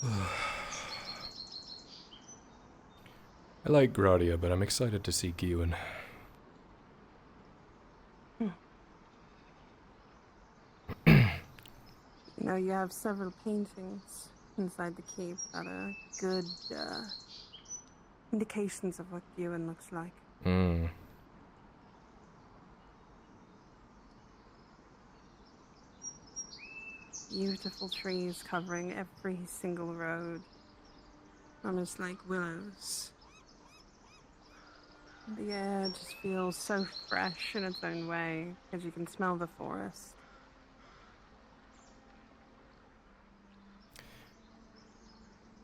I like Gradia, but I'm excited to see Giwan. You know, you have several paintings inside the keep that are good indications of what Ewan looks like. Hmm. Beautiful trees covering every single road, almost like willows. The air just feels so fresh in its own way because you can smell the forest.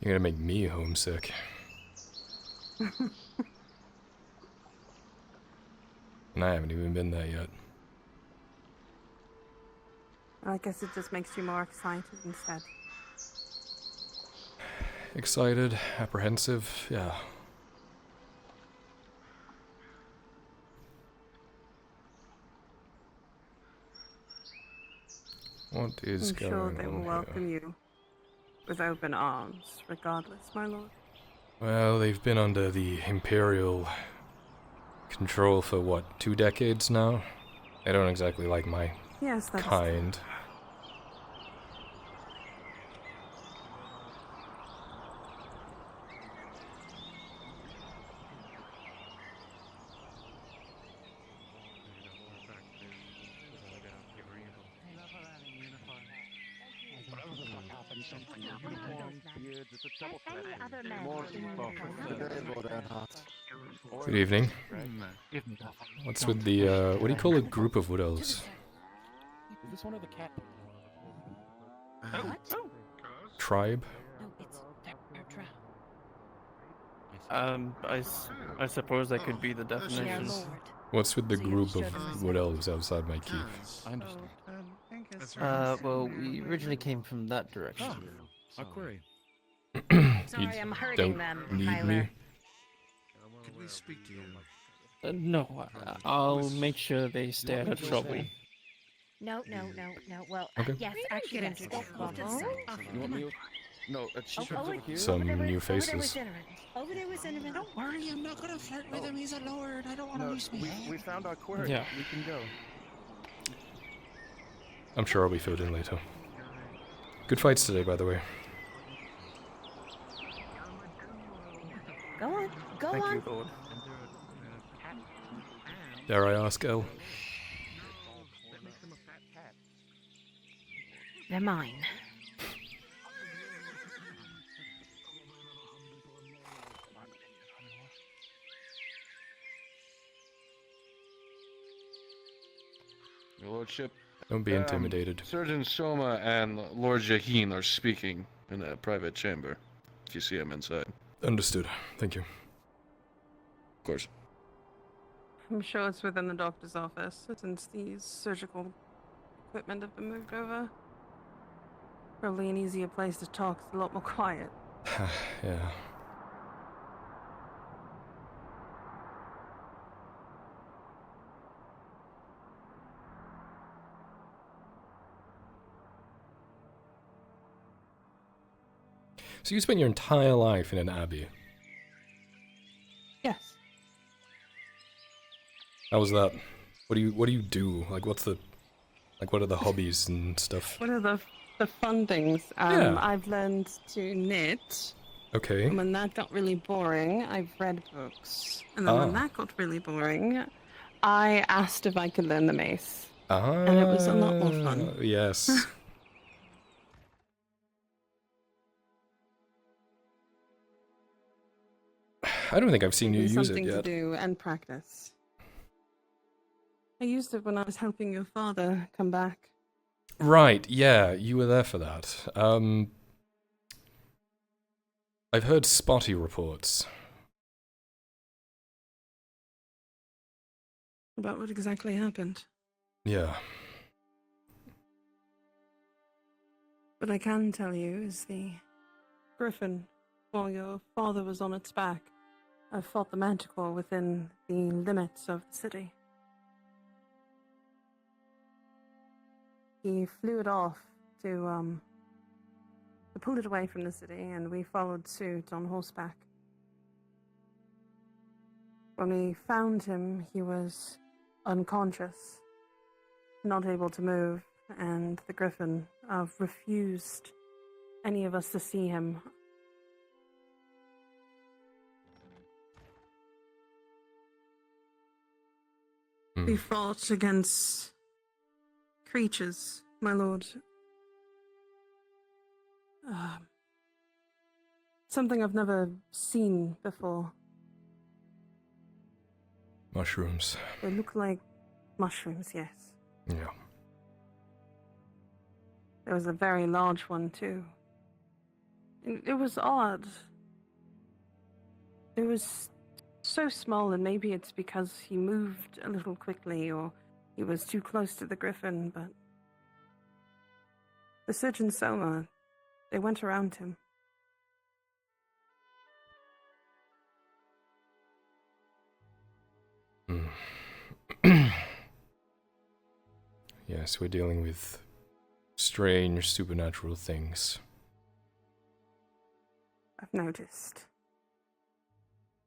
You're gonna make me homesick. And I haven't even been there yet. I guess it just makes you more excited instead. Excited, apprehensive, yeah. What is I'm going sure they on will here? welcome you with open arms, regardless, my lord. Well, they've been under the Imperial control for what, 2 decades now? They don't exactly like my Yes, that is true. kind. Good evening. What's with the, what do you call a group of wood elves? Is this one of the cat? Tribe? No, it's their I suppose that could be the Their definition. lord. What's with the So you group showed of him respect? wood elves outside my keep? I understand. Well, we originally came from that direction. A query. Sorry, I'm hurting don't them, need Tyler. me? Could we speak to you? No, I'll make sure they stay out of trouble. No. Well, Okay. yes, actually, get yes. into Off trouble. to the side. You want me? No, she comes over here. Some over there new with- Over there faces. with Cinnamon. Over there with Cinnamon. Don't worry, I'm not gonna flirt with him. He's a lord. I don't want to No, lose my head. we found our query. Yeah. We can go. I'm sure I'll be filled in later. Good fights today, by the way. Go on. Go Thank on. you, Lord. Dare I ask, El? They're mine. Your Lordship, Don't be intimidated. Surgeon Soma and Lord Jaheen are speaking in a private chamber. If you see him inside. Understood. Thank you. Of course. I'm sure it's within the doctor's office, since these surgical equipment have been moved over. Probably an easier place to talk. It's a lot more quiet. Yeah. So you spent your entire life in an abbey. Yes. How was that? What do you do? Like what are the hobbies and stuff? What are the fun things? Yeah. I've learned to knit. Okay. And when that got really boring, I've read books. And then when that got really boring, I asked if I could learn the mace. And it was a lot more fun. Yes. I don't think I've seen you Give me use it something to yet. do and practice. I used it when I was helping your father come back. Right, yeah, you were there for that. I've heard spotty reports. About what exactly happened. Yeah. What I can tell you is the griffin, while your father was on its back, I fought the manticore within the limits of the city. He flew it off to pulled it away from the city, and we followed suit on horseback. When we found him, he was unconscious, not able to move, and the Griffin refused any of us to see him. We fought against creatures, my lord. Something I've never seen before. Mushrooms. They look like mushrooms, yes. Yeah. There was a very large one, too. It was odd. It was so small, and maybe it's because he moved a little quickly, or he was too close to the Griffin, but the Surge and Soma, they went around him. Yes, we're dealing with strange supernatural things. I've noticed.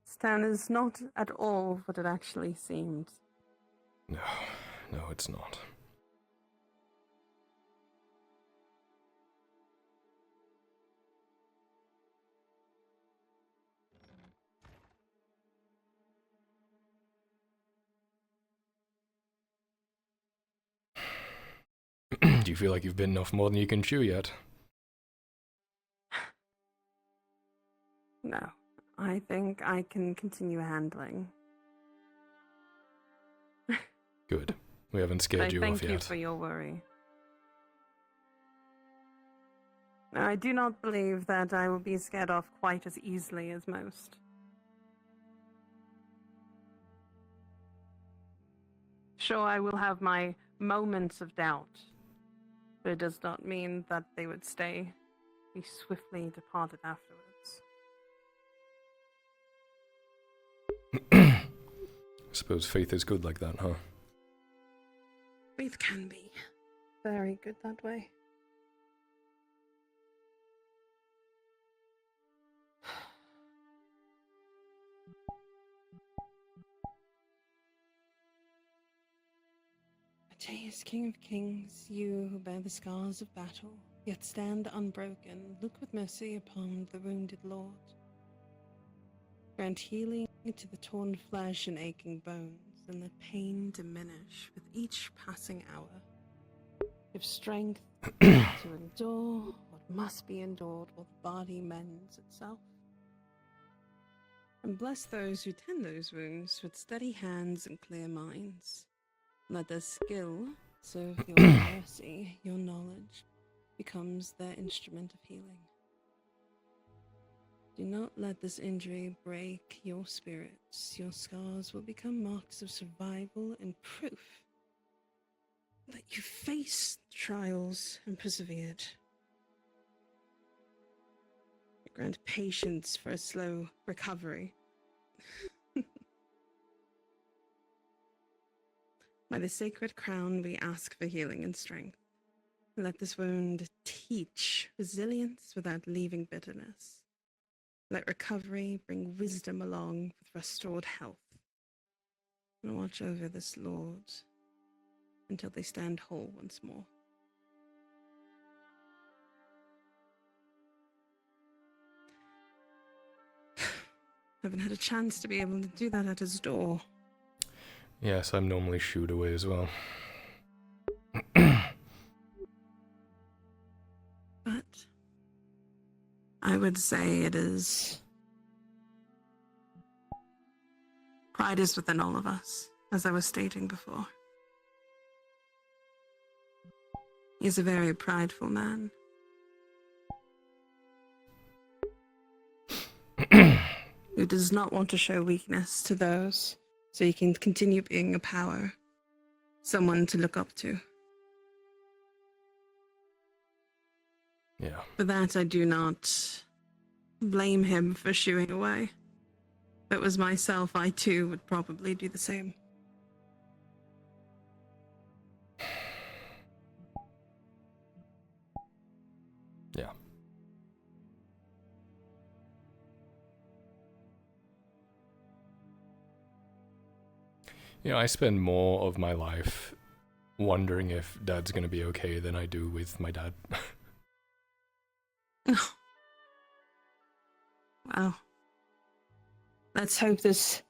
This town is not at all what it actually seemed. No, it's not. Do you feel like you've bitten off more than you can chew yet? No, I think I can continue handling. Good. We haven't scared you off Thank you yet. for your worry. I do not believe that I will be scared off quite as easily as most. Sure, I will have my moments of doubt, but it does not mean that they would be swiftly departed afterwards. I suppose faith is good like that, huh? Faith can be very good that way. Mateus, King of Kings, you who bear the scars of battle, yet stand unbroken, look with mercy upon the wounded Lord. Grant healing to the torn flesh and aching bones, and let pain diminish with each passing hour. Give strength to endure what must be endured while the body mends itself. And bless those who tend those wounds with steady hands and clear minds. Let their skill serve your mercy, your knowledge becomes their instrument of healing. Do not let this injury break your spirits. Your scars will become marks of survival and proof that you faced trials and persevered. Grant patience for a slow recovery. By the sacred crown, we ask for healing and strength. Let this wound teach resilience without leaving bitterness. Let recovery bring wisdom along with restored health. And watch over this Lord until they stand whole once more. Haven't had a chance to be able to do that at his door. Yes, I'm normally shooed away as well. But I would say it is... Pride is within all of us, as I was stating before. He's a very prideful man. Who does not want to show weakness to those, so he can continue being a power, someone to look up to. Yeah. For that, I do not blame him for shooing away. If it was myself, I too would probably do the same. Yeah. You know, I spend more of my life wondering if Dad's gonna be okay than I do with my dad. Well, let's hope this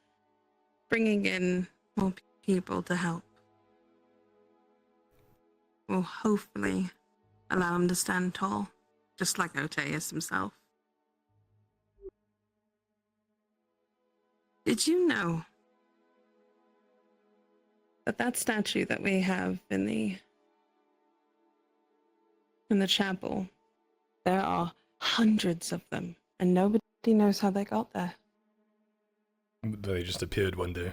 bringing in more people to help will hopefully allow him to stand tall, just like Oteus himself. Did you know that that statue that we have in the chapel, there are hundreds of them, and nobody knows how they got there? They just appeared one day.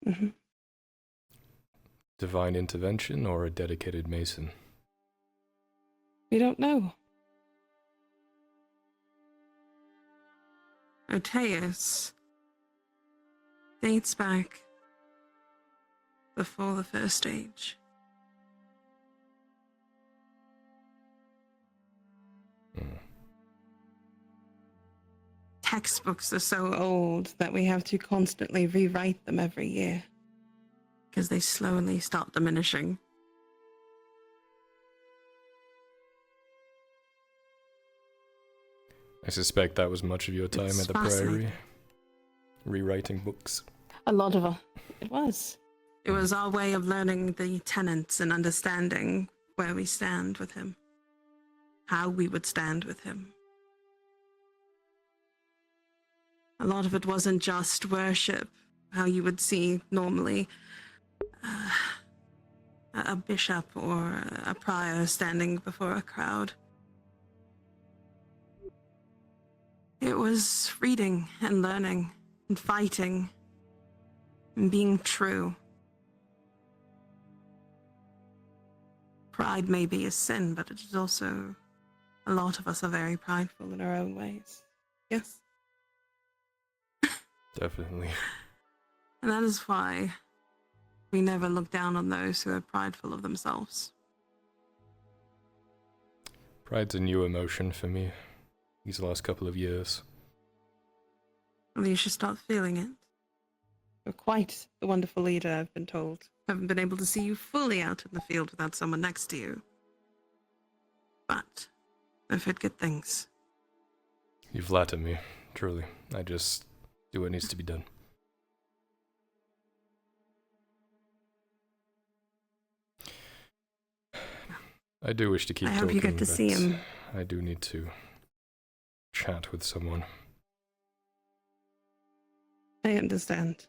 Mm-hmm. Divine intervention or a dedicated mason? We don't know. Oteus dates back before the first age. Textbooks are so old that we have to constantly rewrite them every year because they slowly start diminishing. I suspect that was much of your time It's at the fascinating. Priory. Rewriting books. A lot of it was. It was our way of learning the tenets and understanding where we stand with him, how we would stand with him. A lot of it wasn't just worship, how you would see normally a bishop or a prior standing before a crowd. It was reading and learning and fighting and being true. Pride may be a sin, but it is also, a lot of us are very prideful in our own ways. Yes? Definitely. And that is why we never look down on those who are prideful of themselves. Pride's a new emotion for me these last couple of years. Well, you should start feeling it. You're quite the wonderful leader, I've been told. Haven't been able to see you fully out in the field without someone next to you. But I've heard good things. You flatter me, truly. I just do what needs to be done. I do wish to keep I talking, hope you get to see but him. I do need to chat with someone. I understand.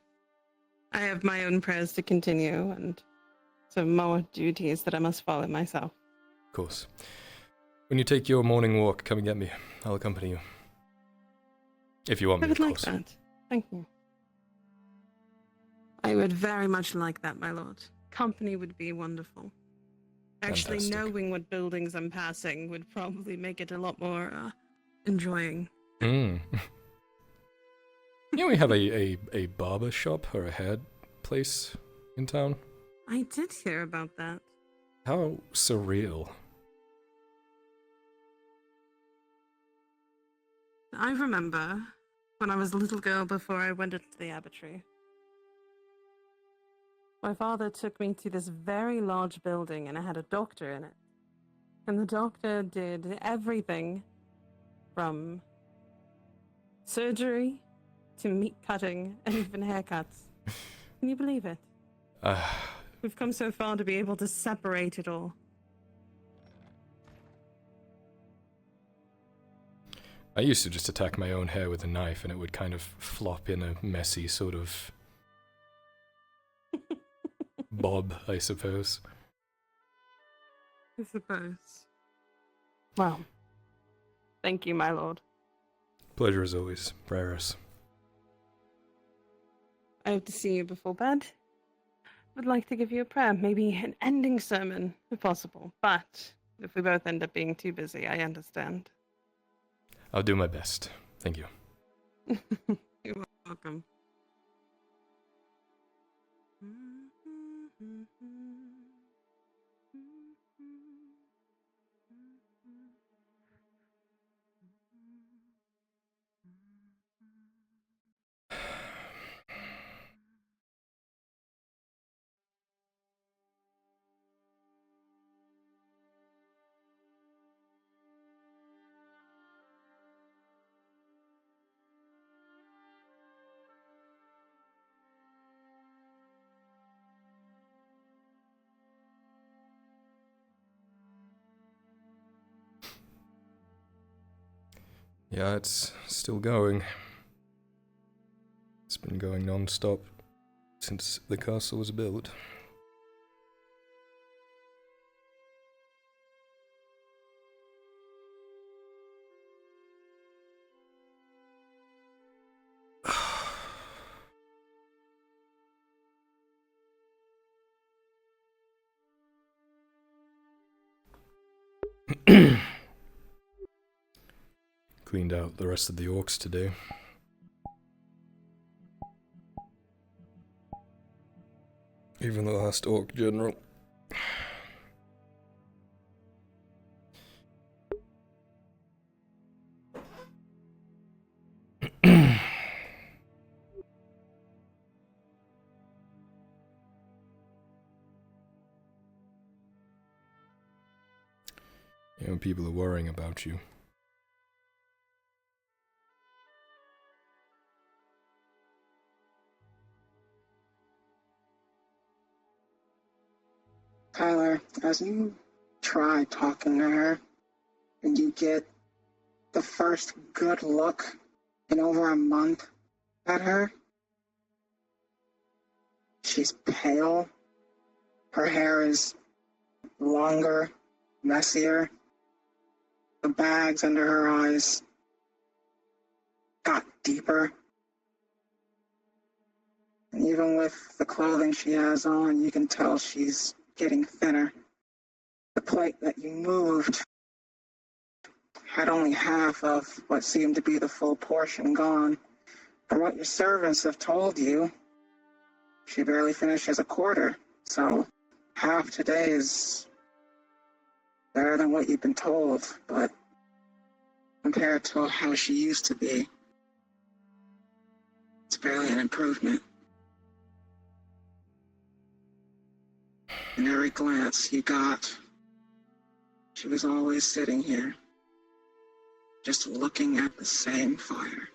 I have my own prayers to continue and some more duties that I must follow myself. Of course. When you take your morning walk, come and get me. I'll accompany you. If you want I me, would of like course. that. Thank you. I would very much like that, my lord. Company would be wonderful. Actually, Fantastic. knowing what buildings I'm passing would probably make it a lot more enjoying. Mm. You know, we have a barber shop or a hair place in town. I did hear about that. How surreal. I remember when I was a little girl before I went into the abattoir. My father took me to this very large building and it had a doctor in it. And the doctor did everything from surgery to meat cutting and even haircuts. Can you believe it? We've come so far to be able to separate it all. I used to just attack my own hair with a knife and it would kind of flop in a messy sort of bob, I suppose. I suppose. Well, thank you, my lord. Pleasure as always, Prayers. I hope to see you before bed. Would like to give you a prayer, maybe an ending sermon, if possible. But if we both end up being too busy, I understand. I'll do my best. Thank you. You're welcome. Yeah, it's still going. It's been going non-stop since the castle was built. Cleaned out the rest of the orcs today. Even the last orc general. You know, people are worrying about you. Tyler, as you try talking to her, and you get the first good look in over a month at her, she's pale. Her hair is longer, messier. The bags under her eyes got deeper. And even with the clothing she has on, you can tell she's getting thinner. The plate that you moved had only half of what seemed to be the full portion gone. From what your servants have told you, she barely finishes a quarter. So half today is better than what you've been told, but compared to how she used to be, it's barely an improvement. In every glance you got, she was always sitting here, just looking at the same fire.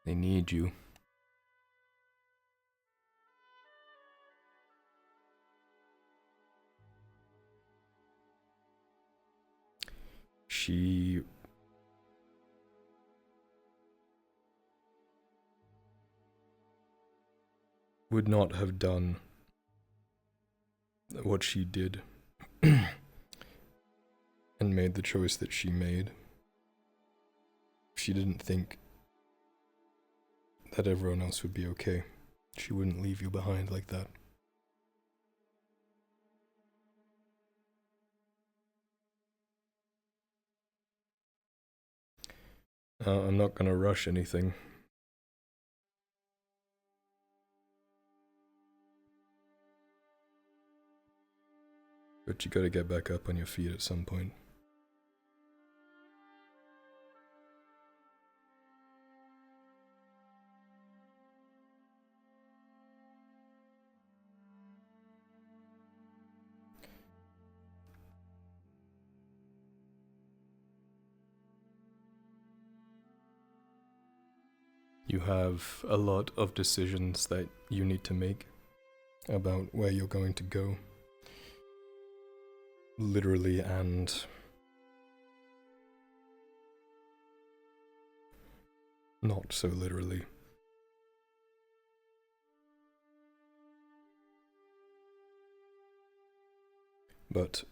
They need you. She would not have done what she did and made the choice that she made if she didn't think that everyone else would be okay. She wouldn't leave you behind like that. I'm not gonna rush anything. But you gotta get back up on your feet at some point. You have a lot of decisions that you need to make about where you're going to go. Literally and not so literally. But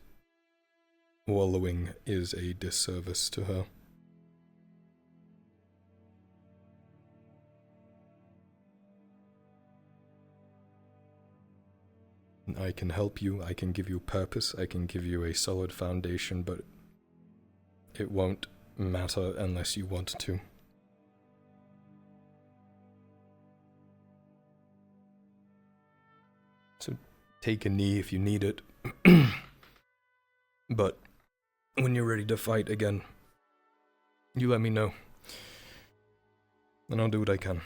wallowing is a disservice to her. I can help you, I can give you purpose, I can give you a solid foundation, but it won't matter unless you want to. So take a knee if you need it. But when you're ready to fight again, you let me know. And I'll do what I can.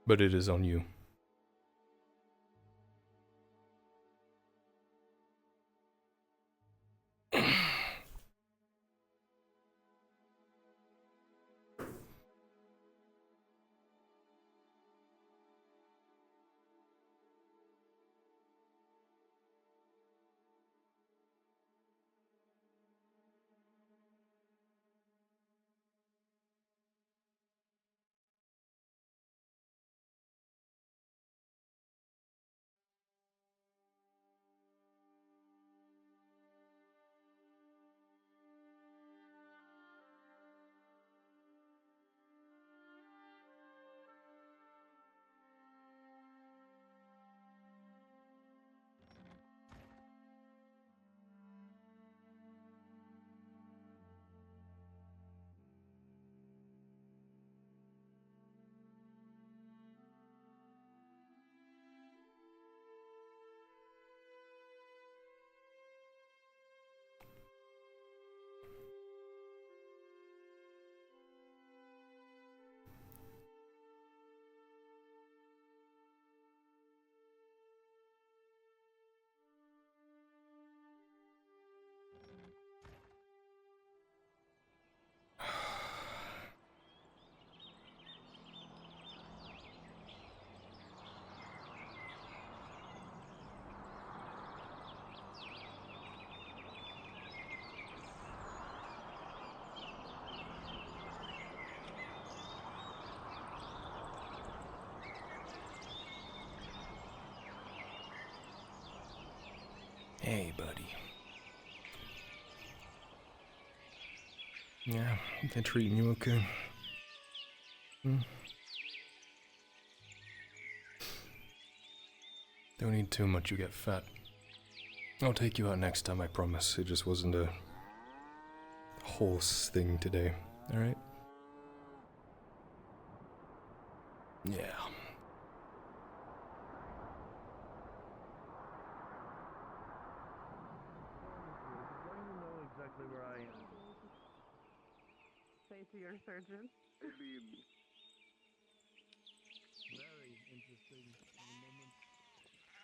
But it is on you. Hey, buddy. Yeah, they're treating you okay. Don't eat too much, you get fat. I'll take you out next time, I promise. It just wasn't a horse thing today, alright? Yeah. Say to your surgeon.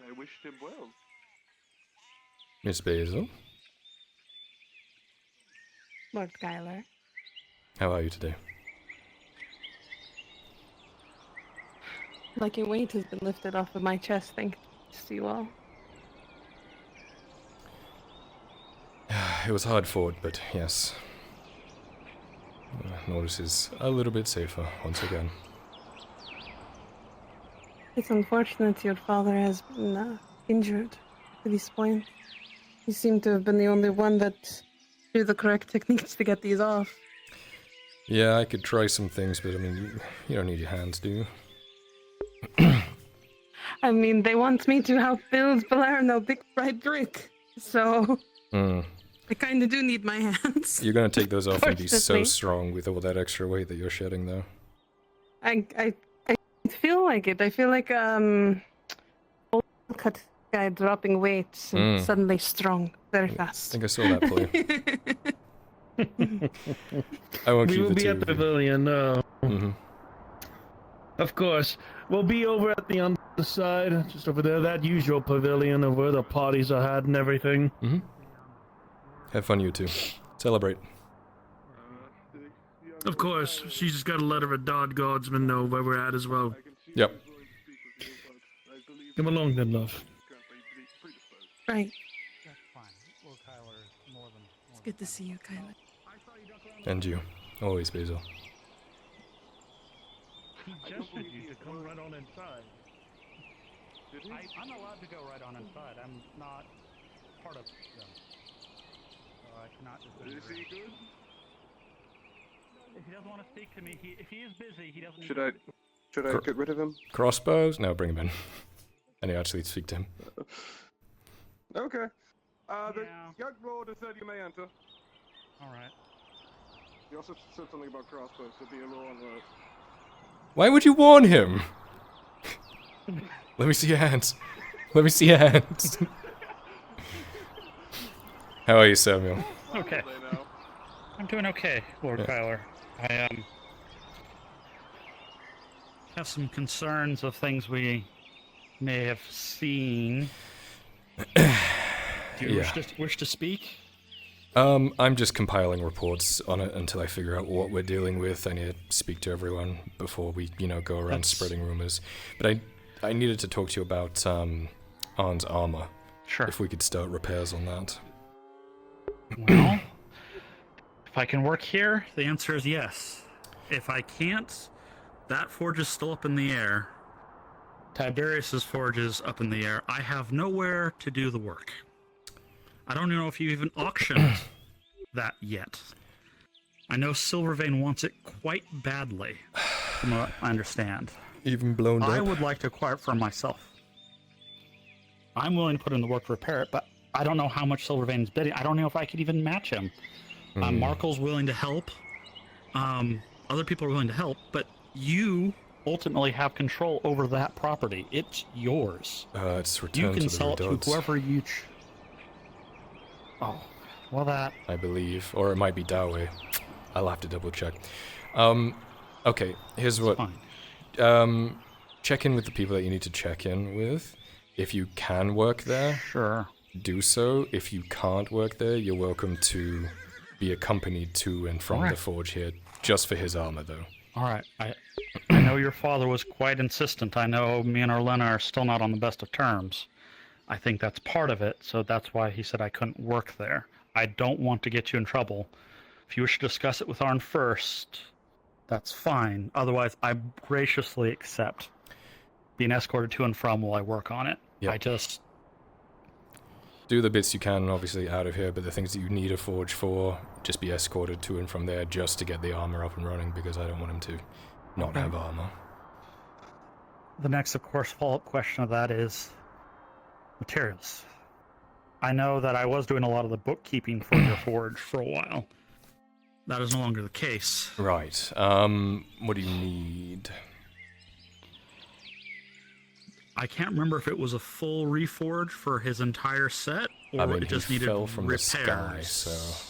I wished him well. Miss Basil, Lord Skylar. how are you today? Like a weight has been lifted off of my chest, thanks to you all. It was hard fought, but yes. Nautis is a little bit safer once again. It's unfortunate your father has been injured to this point. You seem to have been the only one that knew the correct techniques to get these off. Yeah, I could try some things, but I mean, you don't need your hands, do you? I mean, they want me to help build Valerno Big Bright Brick, so I kind of do need my hands. You're gonna take those off and be so Unfortunately. strong with all that extra weight that you're shedding, though. I feel like it. I feel like old cut guy dropping weights and suddenly strong very I fast. think I saw that play. I won't We keep will the be two at of the you. pavilion. Mm-hmm. Of course. We'll be over at the other side, just over there. That usual pavilion of where the parties are had and everything. Mm-hmm. Have fun, you two. Celebrate. Of course. She's just got to let her Dod Guardsman know where we're at as well. Yep. Come along then, love. Right. That's fine. Well, Kyler is more than. It's good to see you, Kyler. And you. Always, Basil. He gestured you to come right on inside. I'm allowed to go right on inside. I'm not part of them. So I cannot just. Is he good? If he doesn't want to speak to me, if he is busy, he doesn't. Should I get rid of him? Crossbows? No, bring him in. I need to actually speak to him. Okay. The Yeah. young lord has said you may enter. All right. He also said something about crossbows, so be a little on the... Why would you warn him? Let me see your hands. Let me see your hands. How are you, Samuel? Okay. They know. I'm doing okay, Lord Yeah. Kyler. I have some concerns of things we may have seen. Do you Yeah. wish to speak? I'm just compiling reports on it until I figure out what we're dealing with. I need to speak to everyone before we, go around That's- spreading rumors. But I needed to talk to you about Arn's armor. Sure. If we could start repairs on that. Well, if I can work here, the answer is yes. If I can't, that forge is still up in the air. Tiberius's forge is up in the air. I have nowhere to do the work. I don't know if you even auctioned that yet. I know Silvervein wants it quite badly, from what I understand. Even blown I up? would like to acquire it for myself. I'm willing to put in the work to repair it, but I don't know how much Silvervein's bidding. I don't know if I could even match him. Markel's willing to help. Other people are willing to help, but you ultimately have control over that property. It's yours. It's You returned can to the sell it to Redots, whoever you Oh, well that... I believe. Or it might be Dawe. I'll have to double check. Okay, here's what... Fine. Check in with the people that you need to check in with. If you can work there, Sure. do so. If you can't work there, you're welcome to be accompanied to and from the Alright. forge here, just for his armor, though. Alright, I know your father was quite insistent. I know me and Orlena are still not on the best of terms. I think that's part of it, so that's why he said I couldn't work there. I don't want to get you in trouble. If you wish to discuss it with Arn first, that's fine. Otherwise, I graciously accept being escorted to and from while I work on it. Yep. I just... Do the bits you can, obviously, out of here, but the things that you need a forge for, just be escorted to and from there just to get the armor up and running, because I don't want him to not have armor. The next, of course, follow-up question of that is materials. I know that I was doing a lot of the bookkeeping for your forge for a while. That is no longer the case. Right. What do you need? I can't remember if it was a full reforge for his entire set, or I mean, it just he needed fell from repairs. the sky, so...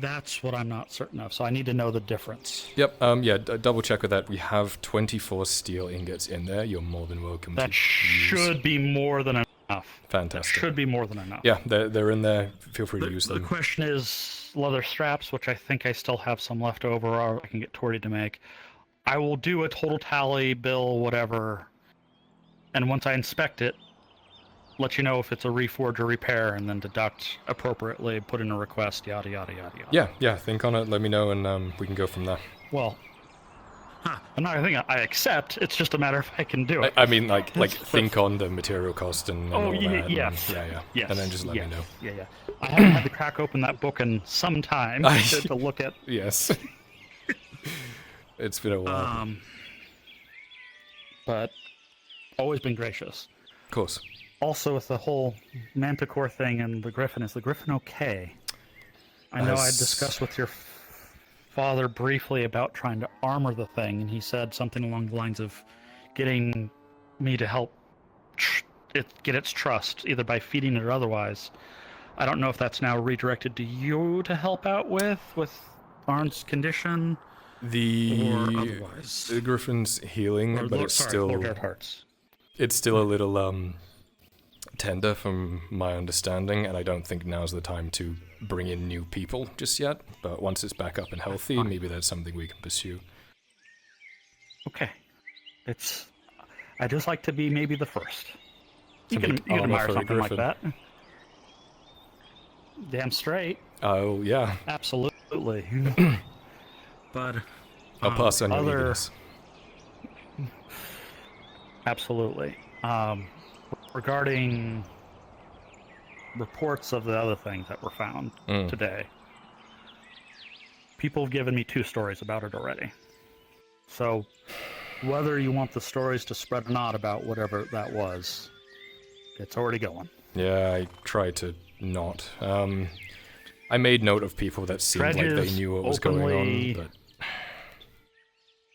That's what I'm not certain of, so I need to know the difference. Yep, yeah, double check with that. We have 24 steel ingots in there. You're more than welcome to That should be more than enough. Fantastic. Should be more than enough. Yeah, they're in there. Feel free to use The them. question is leather straps, which I think I still have some left over, or I can get Tori to make. I will do a total tally, bill, whatever, and once I inspect it, let you know if it's a reforge or repair, and then deduct appropriately, put in a request, yada yada yada yada. Yeah, think on it, let me know, and we can go from there. Well, I'm not gonna think I accept. It's just a matter if I can do it. I mean, like think on the material cost and all that. Yes. And, Yes. And then just let me know. Yeah. I haven't had to crack open that book in some time to look at. Yes. It's been a while. But always been gracious. Of course. Also, with the whole Manticore thing and the Griffin, is the Griffin okay? I know I discussed with your father briefly about trying to armor the thing, and he said something along the lines of getting me to help get its trust, either by feeding it or otherwise. I don't know if that's now redirected to you to help out with Arn's condition, or otherwise. The Griffin's healing, but it's still Lord Hearts. It's still a little tender from my understanding, and I don't think now's the time to bring in new people just yet. But once it's back up and healthy, maybe that's something we can pursue. Okay. I just like to be maybe the first. You To can make armor admire for a something like griffin. that. Damn straight. Oh, yeah. Absolutely. But I'll pass on your other... eagerness. Absolutely. Regarding reports of the other things that were found today, people have given me 2 stories about it already. So, whether you want the stories to spread or not about whatever that was, it's already going. Yeah, I tried to not. I made note of people that seemed like they Dredge knew what was going on, openly- but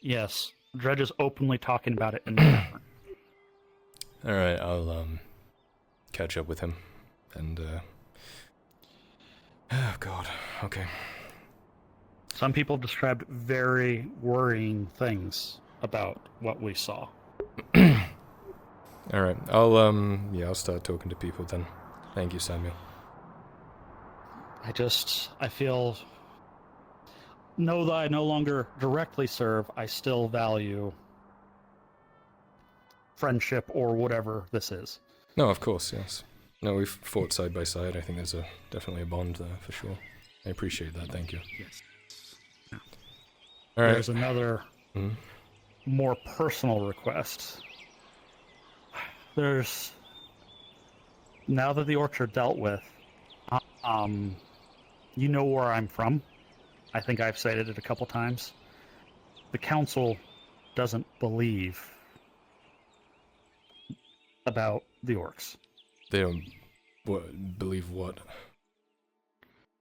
Yes, Dredge is openly talking about it in the tavern. alright, I'll catch up with him. And oh god, okay. Some people described very worrying things about what we saw. Alright, I'll start talking to people then. Thank you, Samuel. I feel, know that I no longer directly serve, I still value friendship or whatever this is. No, of course, yes. No, we've fought side by side. I think there's definitely a bond there, for sure. I appreciate that, thank you. Yes. Alright. There's another Hmm? more personal request. Now that the orcs are dealt with, you know where I'm from. I think I've cited it a couple times. The council doesn't believe about the orcs. They don't believe what?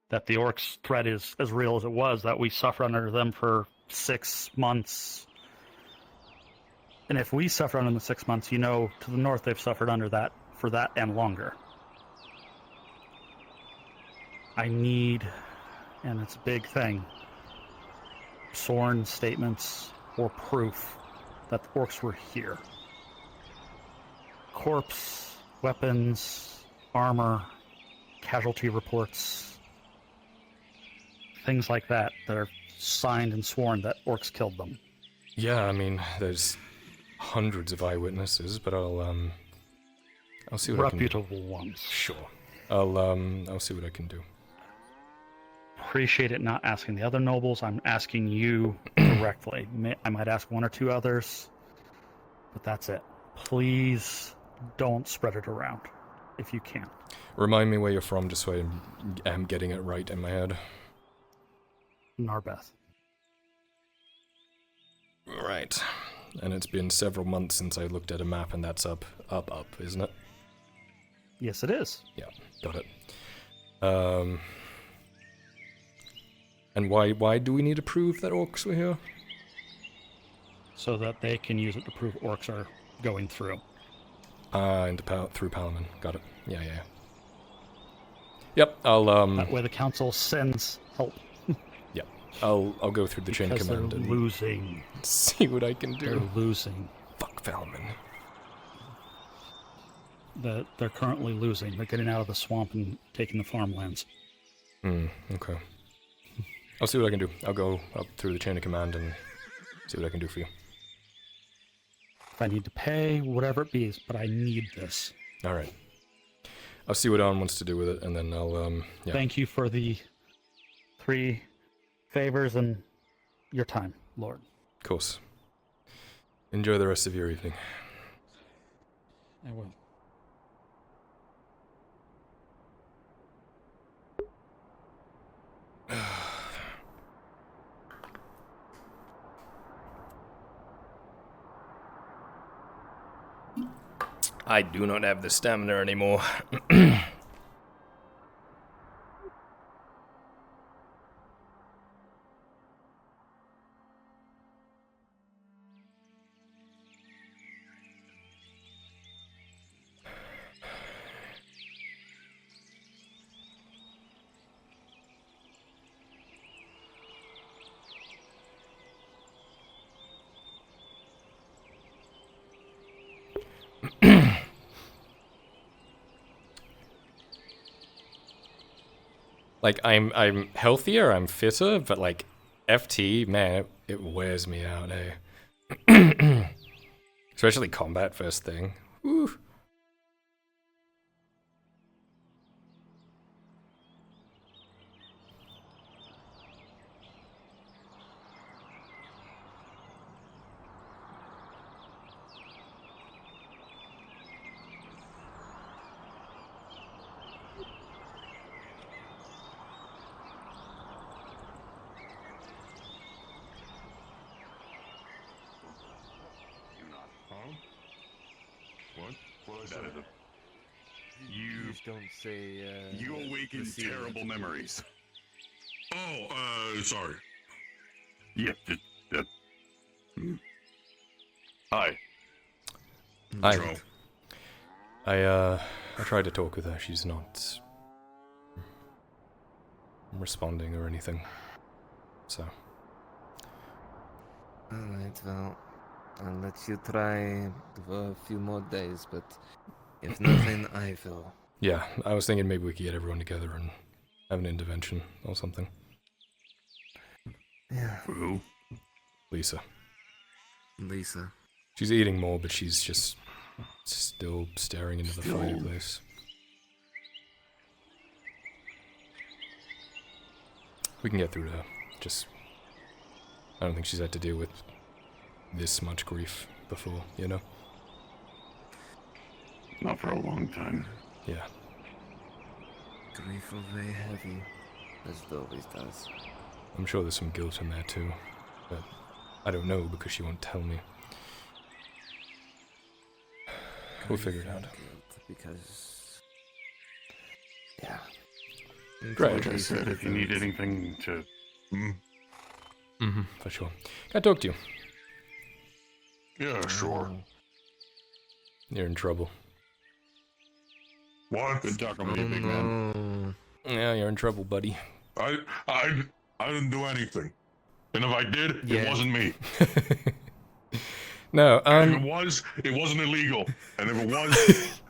That the orcs' threat is as real as it was, that we suffered under them for 6 months. And if we suffered under them 6 months, to the north they've suffered under that for that and longer. I need, and it's a big thing, sworn statements or proof that the orcs were here. Corpse, weapons, armor, casualty reports, things like that are signed and sworn that orcs killed them. Yeah, I mean, there's hundreds of eyewitnesses, but I'll see what I can do. Reputable ones. Sure. I'll see what I can do. Appreciate it not asking the other nobles. I'm asking you directly. I might ask one or two others, but that's it. Please don't spread it around if you can. Remind me where you're from, just so I'm getting it right in my head. Narbeth. Right. And it's been several months since I looked at a map, and that's up, isn't it? Yes, it is. Yeah, got it. And why do we need to prove that orcs were here? So that they can use it to prove orcs are going through. Through Palamon. Got it. Yeah. Yep, I'll That way the council sends help. Yep. I'll go through the chain of command they're and losing. see what I can do. They're losing. Fuck Palamon. They're currently losing. They're getting out of the swamp and taking the farmlands. Okay. I'll see what I can do. I'll go up through the chain of command and see what I can do for you. If I need to pay, whatever it be, but I need this. Alright. I'll see what Alan wants to do with it, and then I'll, yeah. Thank you for the 3 favors and your time, Lord. Of course. Enjoy the rest of your evening. I will. I do not have the stamina anymore. Like, I'm healthier, I'm fitter, but like, FT, man, it wears me out, eh? Especially combat first thing. Woo. Huh? What? What I said? You just don't say. You awaken terrible memories. Oh, sorry. Yeah. Hi. Hi. Joe. I tried to talk with her. She's not responding or anything. So. Alright, well, I'll let you try for a few more days, but if nothing, I will. Yeah, I was thinking maybe we could get everyone together and have an intervention or something. Yeah. Who? Lisa. Lisa. She's eating more, but she's just still staring into the fireplace. We can get through to her. Just, I don't think she's had to deal with this much grief before, you know? Not for a long time. Yeah. Grief will weigh heavy, as it always does. I'm sure there's some guilt in there too, but I don't know because she won't tell me. We'll figure it out. Because... yeah. Great. Like I said, if you need anything to... For sure. Can I talk to you? Yeah, sure. You're in trouble. What? Good talking with you, big man. Yeah, you're in trouble, buddy. I didn't do anything. And if I did, Yeah. it wasn't me. No, If it was, it wasn't illegal. And if it was,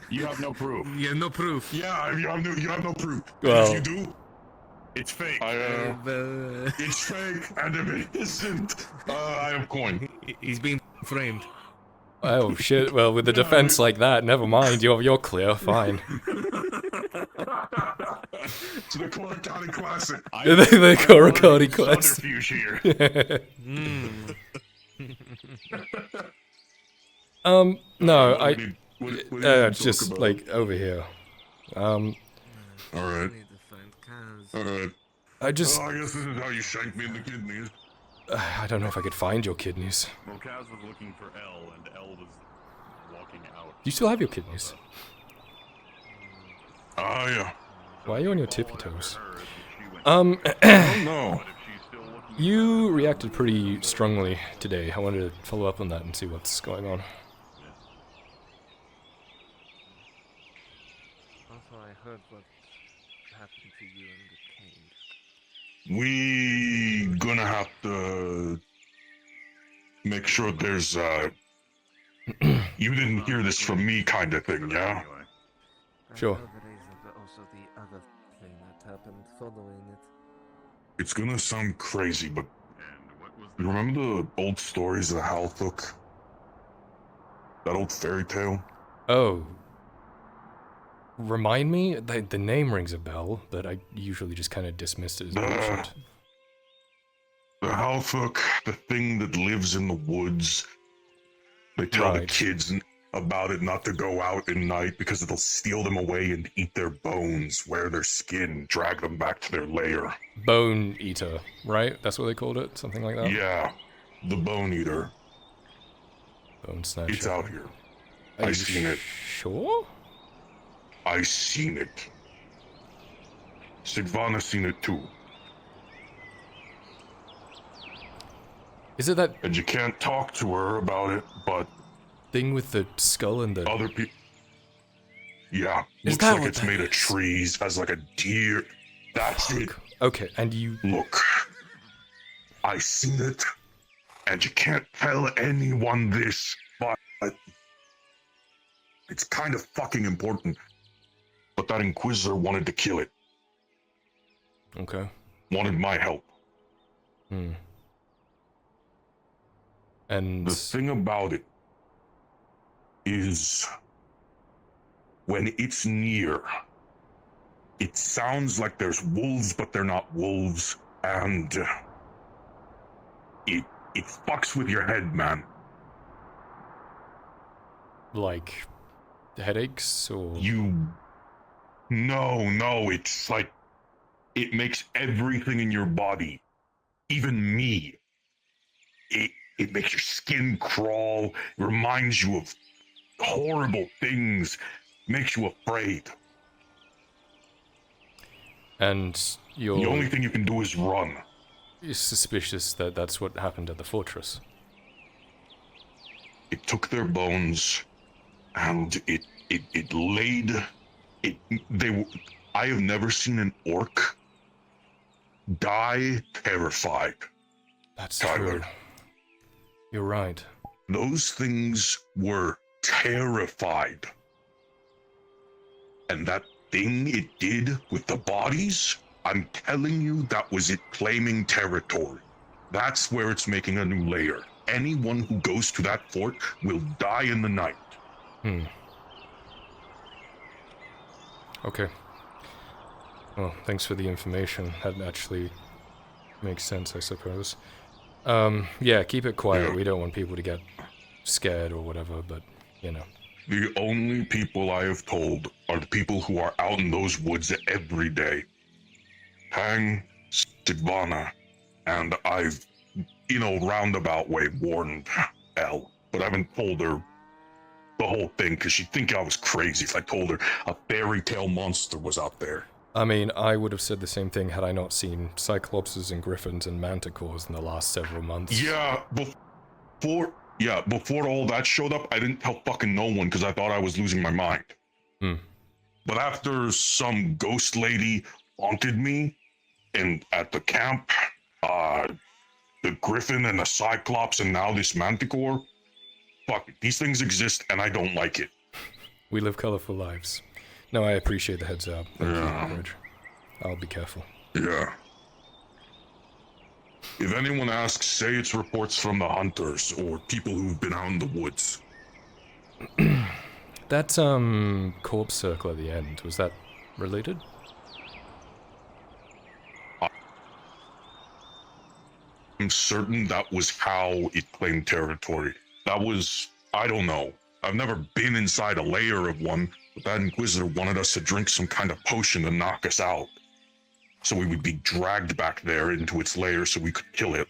you have no proof. Yeah, no proof. Yeah, you have no proof. Well- And if you do, it's fake. It's fake, and if it isn't, I have coin. He's being framed. Oh shit, well with the defense like that, never mind, you're clear, fine. It's the Korokani Classic. The Korokani Classic. Subterfuge here. No, What do you need it's to just talk about? like over here. Alright. Need to find Kaz. Alright. I just, Oh, I guess this is how you shank me in the kidneys. I don't know if I could find your kidneys. Well, Kaz was looking for L, and L was walking out. Do you still have your kidneys? Ah, yeah. Why are you on your tippy toes? Oh, no. You reacted pretty strongly today. I wanted to follow up on that and see what's going on. Also, I heard what happened to you and the cane. We gonna have to make sure there's, you didn't hear this from me kind of thing, yeah? Sure. I know the reason, but also the other thing that happened following it. It's gonna sound crazy, but you remember the old stories of Halthuk? That old fairy tale? Oh. Remind me? The name rings a bell, but I usually just kind of dismissed it as bullshit. The Halthuk, the thing that lives in the woods. They tell the Right. kids about it not to go out at night because it'll steal them away and eat their bones, wear their skin, drag them back to their lair. Bone Eater, right? That's what they called it? Something like that? Yeah, the Bone Eater. Bone Snatcher. It's out here. Are I you seen it. Sure? I seen it. Sigvana seen it too. Is it that And you can't talk to her about it, but thing with the skull and the... other people... Yeah, Is looks that like what it's that made of is? trees, has like a deer. That's it. Okay, and you... Look, I seen it, and you can't tell anyone this, but it's kind of fucking important. But that Inquisitor wanted to kill it, Okay. wanted my help. And... The thing about it is, when it's near, it sounds like there's wolves, but they're not wolves, and it fucks with your head, man. Like... headaches, or... No, it's like, it makes everything in your body, even me. It makes your skin crawl, it reminds you of horrible things, makes you afraid. And The only thing you can do is run. you're suspicious that that's what happened at the fortress. It took their bones, and it laid. I have never seen an orc die terrified. That's Tyler. true. You're right. Those things were terrified. And that thing it did with the bodies, I'm telling you, that was it claiming territory. That's where it's making a new layer. Anyone who goes to that fort will die in the night. Okay. Well, thanks for the information. That actually makes sense, I suppose. Yeah, keep it quiet. Yeah. We don't want people to get scared or whatever, but, you know. The only people I have told are the people who are out in those woods every day. Hang, Sigvana, and I've, roundabout way warned Elle, but I haven't told her the whole thing because she'd think I was crazy if I told her a fairy tale monster was out there. I mean, I would have said the same thing had I not seen Cyclopses and Griffins and Manticores in the last several months. Yeah, before all that showed up, I didn't tell fucking no one because I thought I was losing my mind. But after some ghost lady haunted me at the camp, the Griffin and the Cyclops and now this Manticore, fuck it, these things exist and I don't like it. We live colorful lives. No, I appreciate the heads up. Thank Yeah. you, Bridge. I'll be careful. Yeah. If anyone asks, say it's reports from the hunters or people who've been out in the woods. That, corpse circle at the end, was that related? I'm certain that was how it claimed territory. That was, I don't know. I've never been inside a lair of one, but that Inquisitor wanted us to drink some kind of potion to knock us out. So we would be dragged back there into its lair so we could kill it.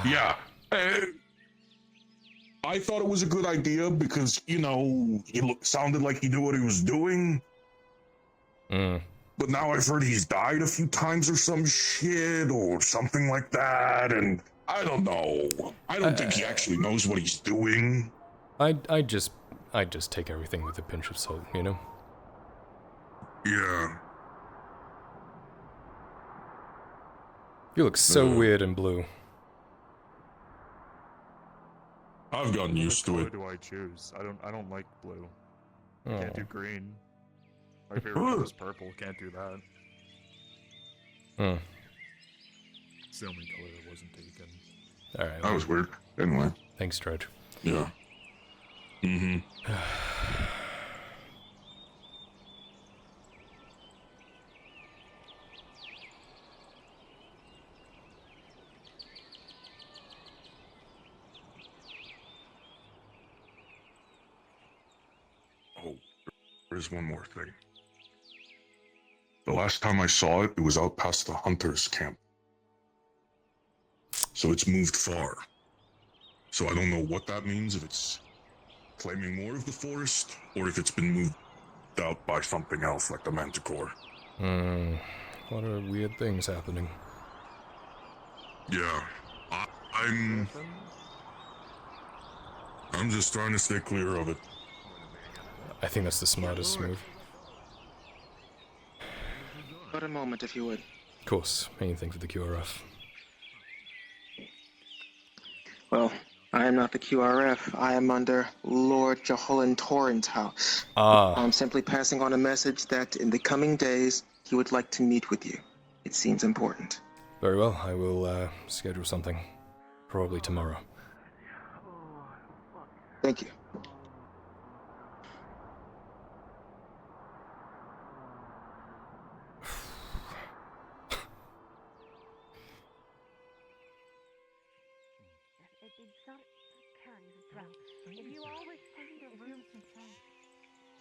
Yeah. I thought it was a good idea because, he sounded like he knew what he was doing. But now I've heard he's died a few times or some shit or something like that, and I don't know. I don't think he actually knows what he's doing. I just take everything with a pinch of salt, you know? Yeah. You look so weird in blue. I've gotten used to it. What color do I choose? I don't like blue. I Oh. can't do green. My favorite color is purple. Can't do that. It's the only color that wasn't taken. Alright. That was weird. Anyway. Thanks, Dredge. Yeah. Oh, there's one more thing. The last time I saw it, it was out past the hunter's camp. So it's moved far. So I don't know what that means, if it's claiming more of the forest, or if it's been moved out by something else, like the Manticore. What are weird things happening? Yeah, I'm just trying to stay clear of it. I think that's the smartest move. But a moment, if you would. Of course, anything for the QRF. Well, I am not the QRF. I am under Lord Jeholan Torrent's house. I'm simply passing on a message that in the coming days, he would like to meet with you. It seems important. Very well, I will schedule something. Probably tomorrow. Thank you.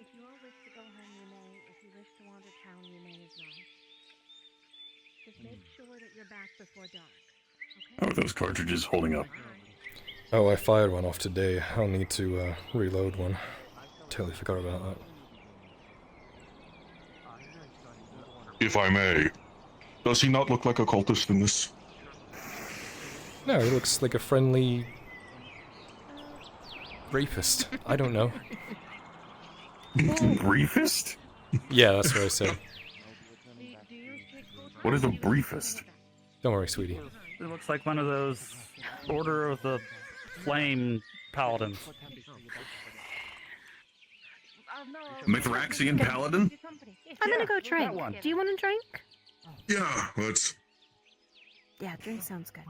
If you all wish to go home, you may. If you wish to wander town, you may as well. Just make sure that you're back before dark. How are those cartridges holding up? Oh, I fired one off today. I'll need to reload one. Totally forgot about that. If I may, does he not look like a cultist in this? No, he looks like a friendly rapist. I don't know. Briefist? Yeah, that's what I said. What is a briefist? Don't worry, sweetie. It looks like one of those Order of the Flame paladins. Mithraxian paladin? I'm gonna go drink. Do you want a drink? Yeah, let's. Yeah, drink sounds good.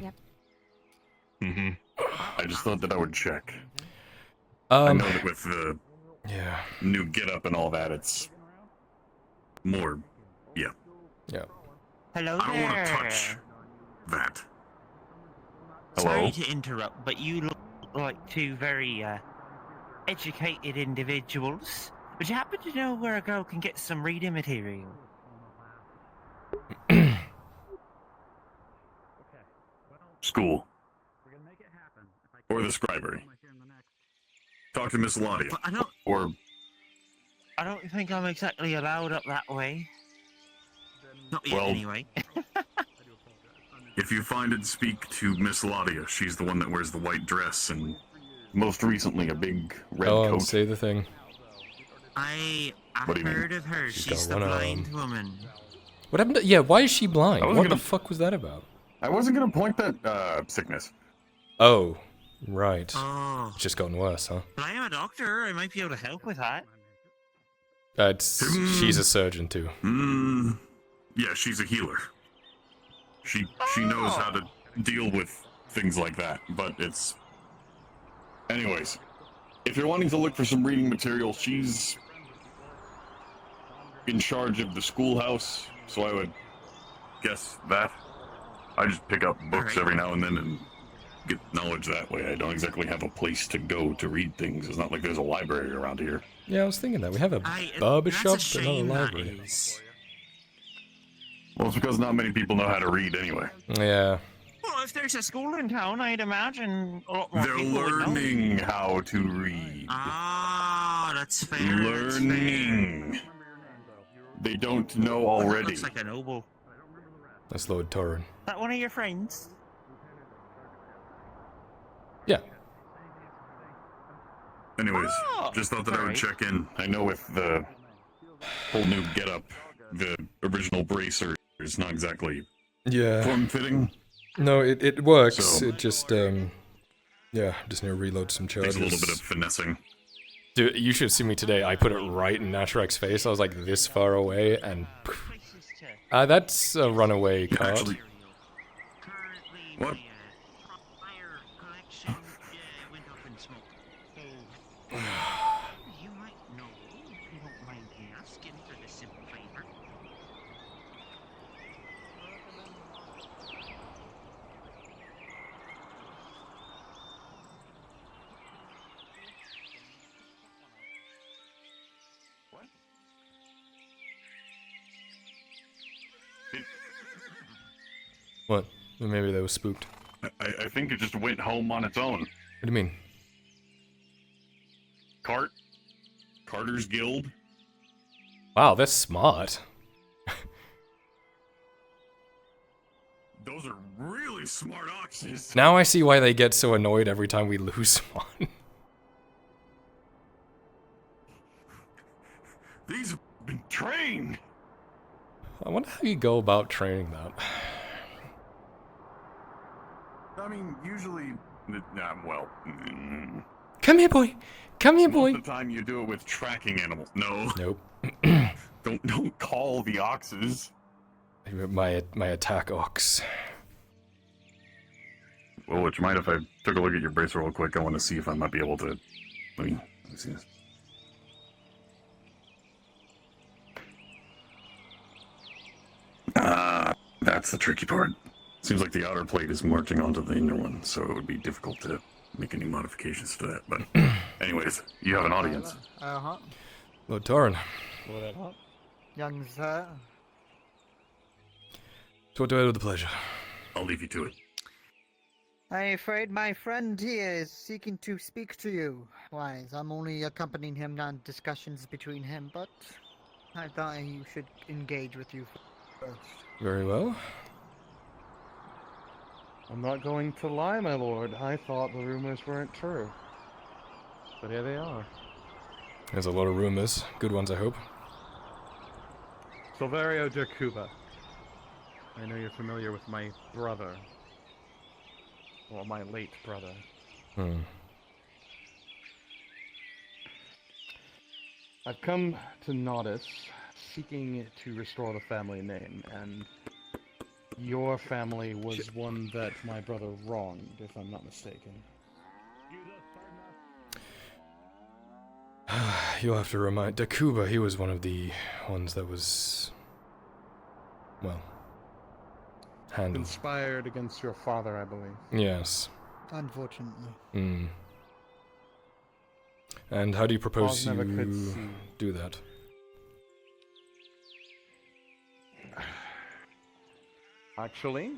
Yep. I just thought that I would check. I know that with the new getup and all that, it's more, yeah. Hello I don't there. want to touch that. Sorry Hello? to interrupt, but you look like two very educated individuals. Would you happen to know where a girl can get some reading material? School. Or the scribery. Talk to Miss Ladia. But I don't think I'm exactly allowed up that way. Not yet, Well, anyway. If you find it, speak to Miss Ladia. She's the one that wears the white dress and most recently a big red coat. Say the thing. I've What do you mean? heard of her. She's She's got the one blind arm. woman. What happened to... Yeah, why is she blind? I What wasn't the gonna- fuck was that about? I wasn't going to point that sickness. Oh, right. Oh. It's just gotten worse, huh? But I am a doctor. I might be able to help with that. She's a surgeon too. Yeah, she's a healer. She knows how to deal with things like that, but it's... Anyways, if you're wanting to look for some reading material, she's in charge of the schoolhouse, so I would guess that. I just pick up books every now and then and get knowledge that way. I don't exactly have a place to go to read things. It's not like there's a library around here. Yeah, I was thinking that. We have a barber shop, That's a but not a shame, that library. is. Well, it's because not many people know how to read anyway. Yeah. Well, if there's a school in town, I'd imagine a lot more They're people would know. learning how to read. Ah, that's fair. That's Learning. They don't know already. Looks like a noble. That's Lord Torrin. Is that one of your friends? Yeah. Anyways, just thought that I would check in. I know with the whole new getup, the original bracer is not exactly form-fitting. No, it works. So- It just yeah, just need to reload some charges. Takes a little bit of finessing. Dude, you should see me today. I put it right in Natrak's face. I was like this far away, and that's a runaway card. Actually, what? You might know if you don't mind me asking for the simple favor. What? Maybe they were spooked. I think it just went home on its own. What do you mean? Carter's Guild. Wow, that's smart. Those are really smart oxes. Now I see why they get so annoyed every time we lose one. These have been trained. I wonder how you go about training that. I mean, usually, well. Come here, boy. Come here, boy. Most of the time you do it with tracking animals. No. Nope. Don't call the oxes. My attack ox. Well, would you mind if I took a look at your bracer real quick? I want to see if I might be able to. Let me see this. That's the tricky part. Seems like the outer plate is marching onto the inner one, so it would be difficult to make any modifications to that. But, anyways, you have an audience. Lord Torrin. Young sir. So what do I do with the pleasure? I'll leave you to it. I'm afraid my friend here is seeking to speak to you. Wise, I'm only accompanying him on discussions between him, but I thought you should engage with you first. Very well. I'm not going to lie, my lord. I thought the rumors weren't true. But here they are. There's a lot of rumors. Good ones, I hope. Silverio de Cuba. I know you're familiar with my brother. Well, my late brother. I've come to Nautis seeking to restore the family name, and your family was one that my brother wronged, if I'm not mistaken. You'll have to remind... Dakuba, he was one of the ones that was... well... handled. Conspired against your father, I believe. Yes. Unfortunately. And how do you propose never could you see. do that? Actually,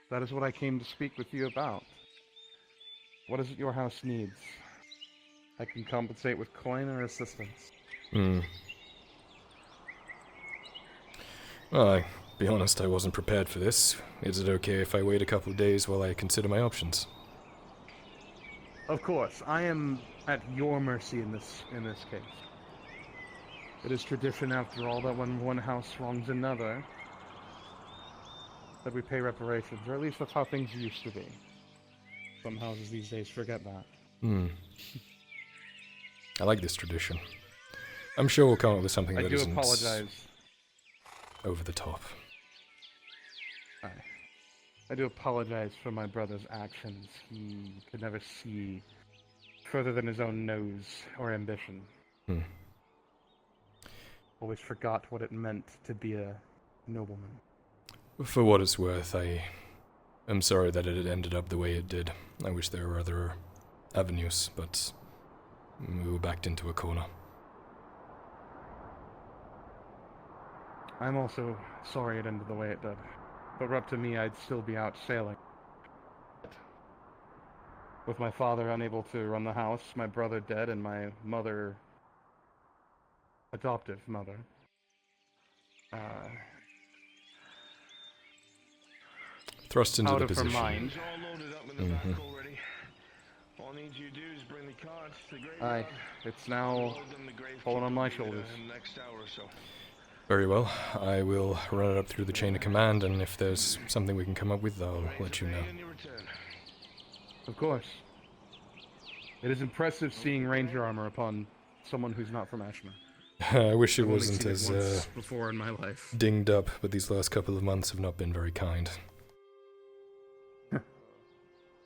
that is what I came to speak with you about. What is it your house needs? I can compensate with coin or assistance. Well, I'll be honest, I wasn't prepared for this. Is it okay if I wait a couple of days while I consider my options? Of course, I am at your mercy in this case. It is tradition, after all, that when one house wrongs another, that we pay reparations, or at least that's how things used to be. Some houses these days forget that. I like this tradition. I'm sure we'll come up with something that do isn't apologize. over the top. I do apologize for my brother's actions. He could never see further than his own nose or ambition. Always forgot what it meant to be a nobleman. For what it's worth, I am sorry that it ended up the way it did. I wish there were other avenues, but we were backed into a corner. I'm also sorry it ended the way it did. If it were up to me, I'd still be out sailing. With my father unable to run the house, my brother dead, and my mother... adoptive mother. Thrust into out the of her position. mind. Aye, it's now fallen on my shoulders. Very well. I will run it up through the chain of command, and if there's something we can come up with, I'll let you know. Of course. It is impressive seeing ranger armor upon someone who's not from Ashmore. I wish it I've only wasn't seen it as once before in my life. dinged up, but these last couple of months have not been very kind.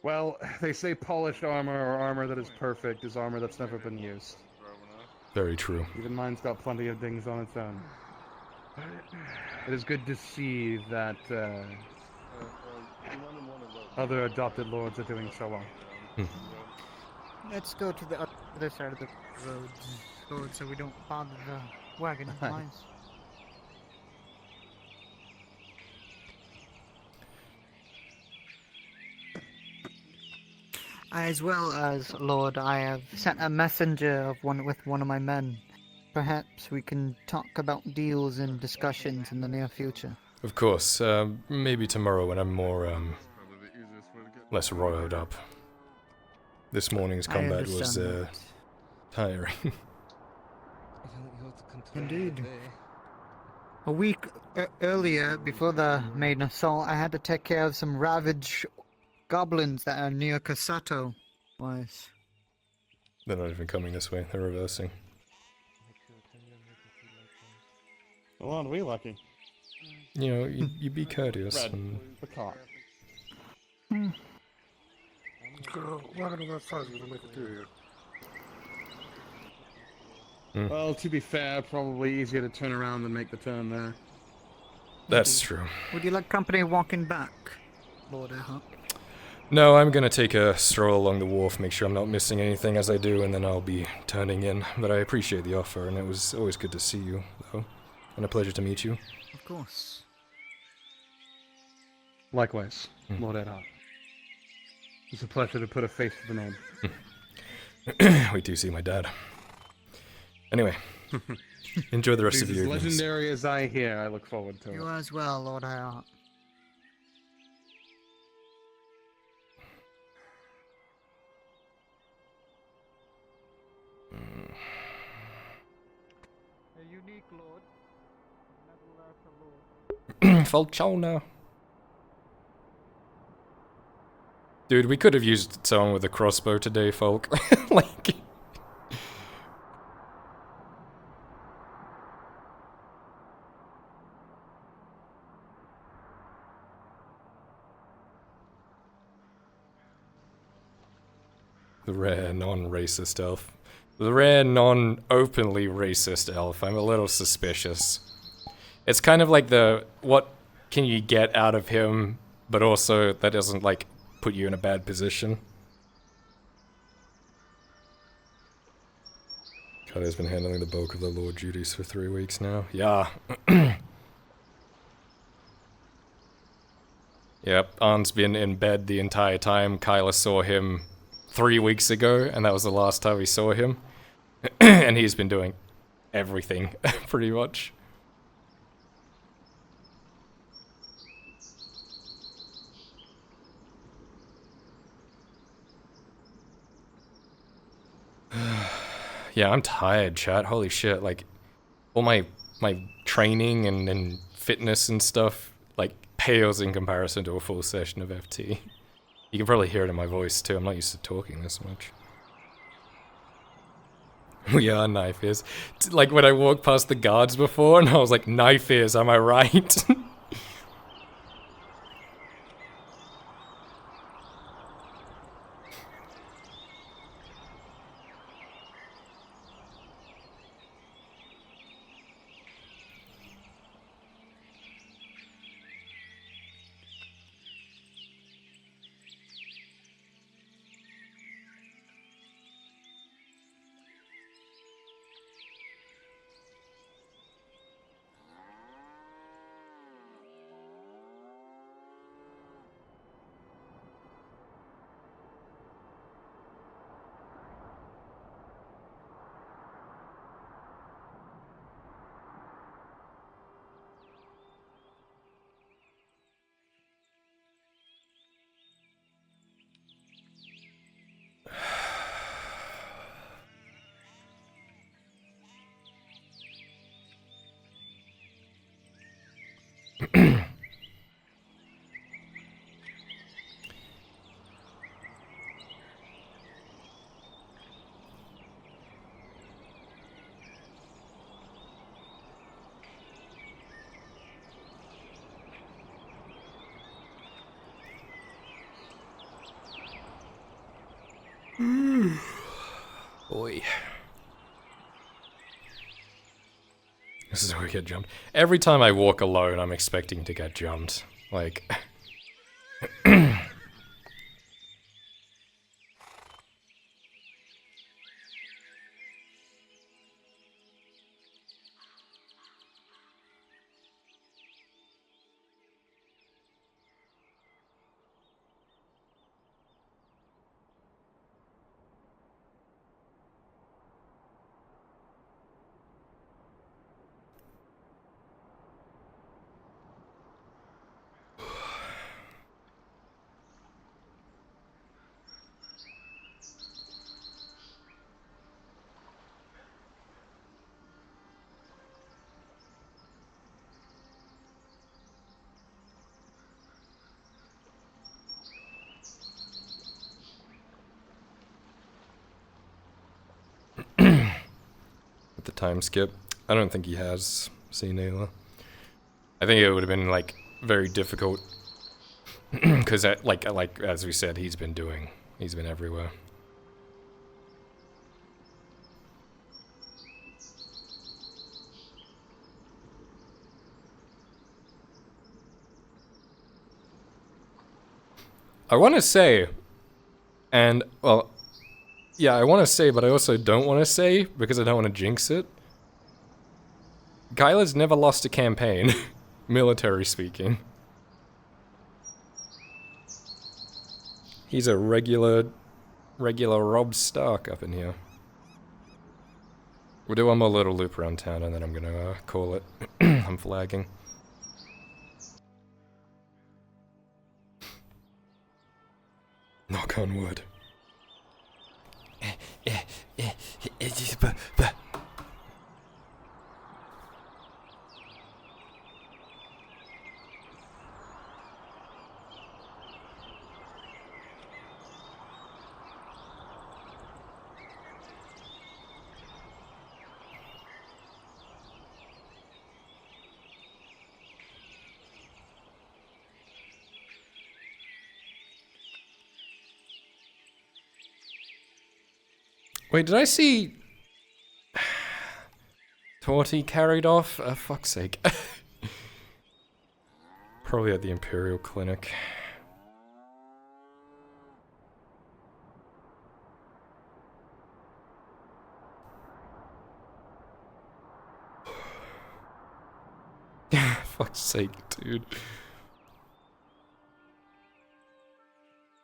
Well, they say polished armor or armor that is perfect is armor that's never been used. Very true. Even mine's got plenty of dings on its own. It is good to see that other adopted lords are doing so well. Let's go to the other side of the road so we don't bother the wagon lines. As well as, Lord, I have sent a messenger with one of my men. Perhaps we can talk about deals and discussions in the near future. Of course. Maybe tomorrow when I'm more, less roiled up. This morning's combat was, tiring. Indeed. A week earlier, before the main assault, I had to take care of some ravaged goblins that are near Casato. Wise. They're not even coming this way, they're reversing. Well, aren't we lucky? You know, you be courteous. Red, And... the car. Wagon that size will make it through here. Well, to be fair, probably easier to turn around than make the turn there. That's true. Would you like company walking back, Lord Erhart? No, I'm gonna take a stroll along the wharf, make sure I'm not missing anything as I do, and then I'll be turning in. But I appreciate the offer, and it was always good to see you, though. And a pleasure to meet you. Of course. Likewise, Lord Erhart. It's a pleasure to put a face to the name. Wait till you see my dad. Anyway, enjoy the rest of He's your as evenings. legendary as I hear. I look forward to it. You as well, Lord Hayat. A unique lord. Never left a lord. Falchona. Dude, we could have used someone with a crossbow today, folk. Like... The rare non-racist elf. The rare non-openly racist elf. I'm a little suspicious. It's kind of like the, what can you get out of him, but also that doesn't, like, put you in a bad position. Kaido's been handling the bulk of the lord duties for 3 weeks now. Yeah. Yep, Arn's been in bed the entire time. Kyla saw him 3 weeks ago, and that was the last time we saw him. And he's been doing everything, pretty much. Yeah, I'm tired, chat. Holy shit, like, all my training and fitness and stuff, like, pales in comparison to a full session of FT. You can probably hear it in my voice, too. I'm not used to talking this much. We are knife ears. Like, when I walked past the guards before, and I was like, knife ears, am I right? Boy. This is where we get jumped. Every time I walk alone, I'm expecting to get jumped. Like... the time skip. I don't think he has seen Ayla. I think it would have been, like, very difficult. Because, like, as we said, he's been everywhere. I want to say, and, well, yeah, I want to say, but I also don't want to say, because I don't want to jinx it. Kyla's never lost a campaign, military speaking. He's a regular Rob Stark up in here. We'll do one more little loop around town and then I'm gonna call it. I'm flagging. Knock on wood. Wait, did I see Torty carried off? Fuck's sake. Probably at the Imperial Clinic. Fuck's sake, dude.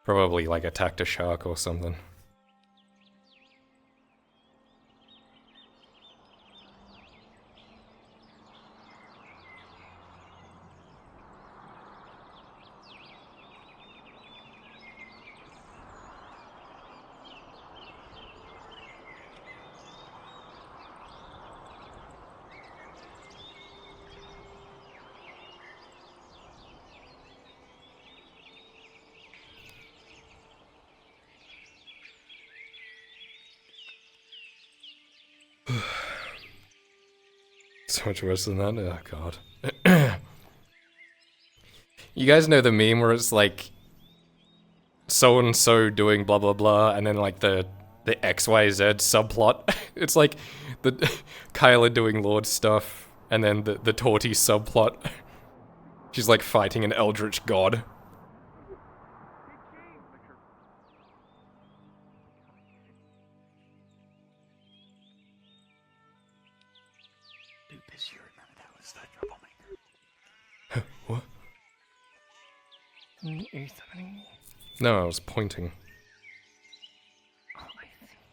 Probably like attacked a shark or something. So much worse than that? Oh god. You guys know the meme where it's like so-and-so doing blah blah blah and then like the XYZ subplot? It's like the Kyla doing Lord stuff and then the Torty subplot. She's like fighting an eldritch god. Lupus, you remember that was the troublemaker. What? Are you summoning me? No, I was pointing.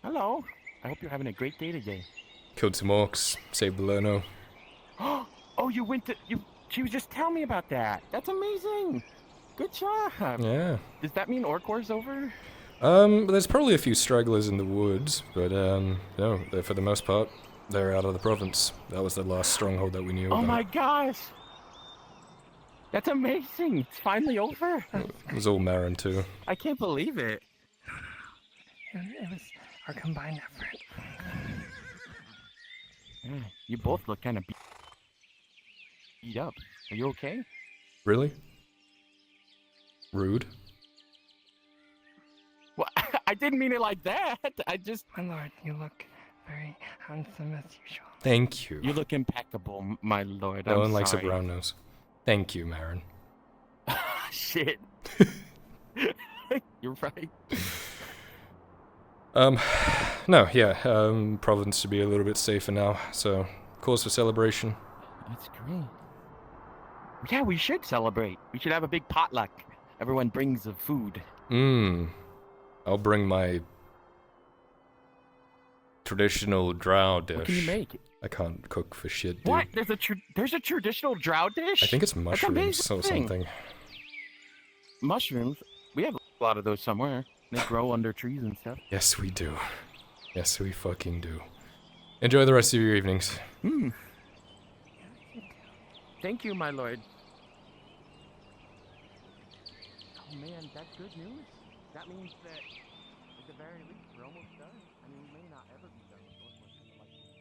Hello. I hope you're having a great day today. Killed some orcs, saved the Lerno. Oh, you went to she was just telling me about that. That's amazing. Good job. Yeah. Does that mean Orc War's over? There's probably a few stragglers in the woods, but no, for the most part, they're out of the province. That was the last stronghold that we knew about. Oh my gosh. That's amazing. It's finally over. It was all Marin too. I can't believe it. It was our combined effort. Yeah, you both look kind of beat up. Are you okay? Really? Rude. Well, I didn't mean it like that. I just... My lord, you look very handsome as usual. Thank you. You look impeccable, my lord. No I'm one likes a sorry. brown nose. Thank you, Marin. Shit. You're right. No, yeah, province should be a little bit safer now, so cause for celebration. That's great. Yeah, we should celebrate. We should have a big potluck. Everyone brings the food. I'll bring my traditional drow dish. What can you make? I can't cook for shit, dude. What? There's a traditional drow dish? I think it's That's mushrooms or amazing. something. Mushrooms? We have a lot of those somewhere. They grow under trees and stuff. Yes, we do. Yes, we fucking do. Enjoy the rest of your evenings. Thank you, my lord. Oh man, that's good news. That means that at the very least we're almost done. I mean, we may not ever be done with Northwest until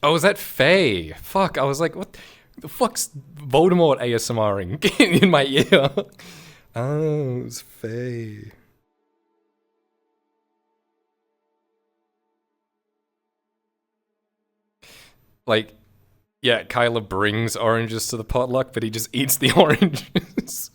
Oh, is that Faye? Fuck, I was like, what the fuck's Voldemort ASMRing in my ear? Oh, it's Faye. Like, yeah, Kyla brings oranges to the potluck, but he just eats the oranges.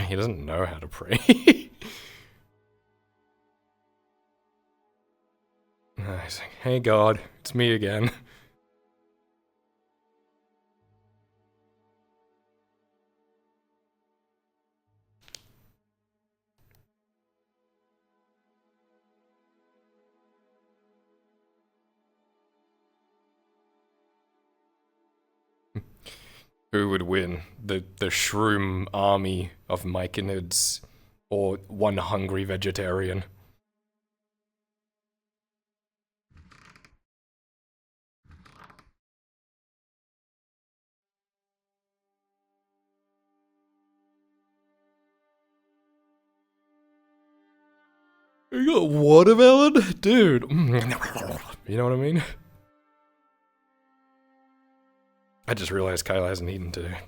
He doesn't know how to pray. He's like, hey God, it's me again. Who would win? The shroom army of myconids or one hungry vegetarian? You got watermelon? Dude. You know what I mean? I just realized Kyle hasn't eaten today.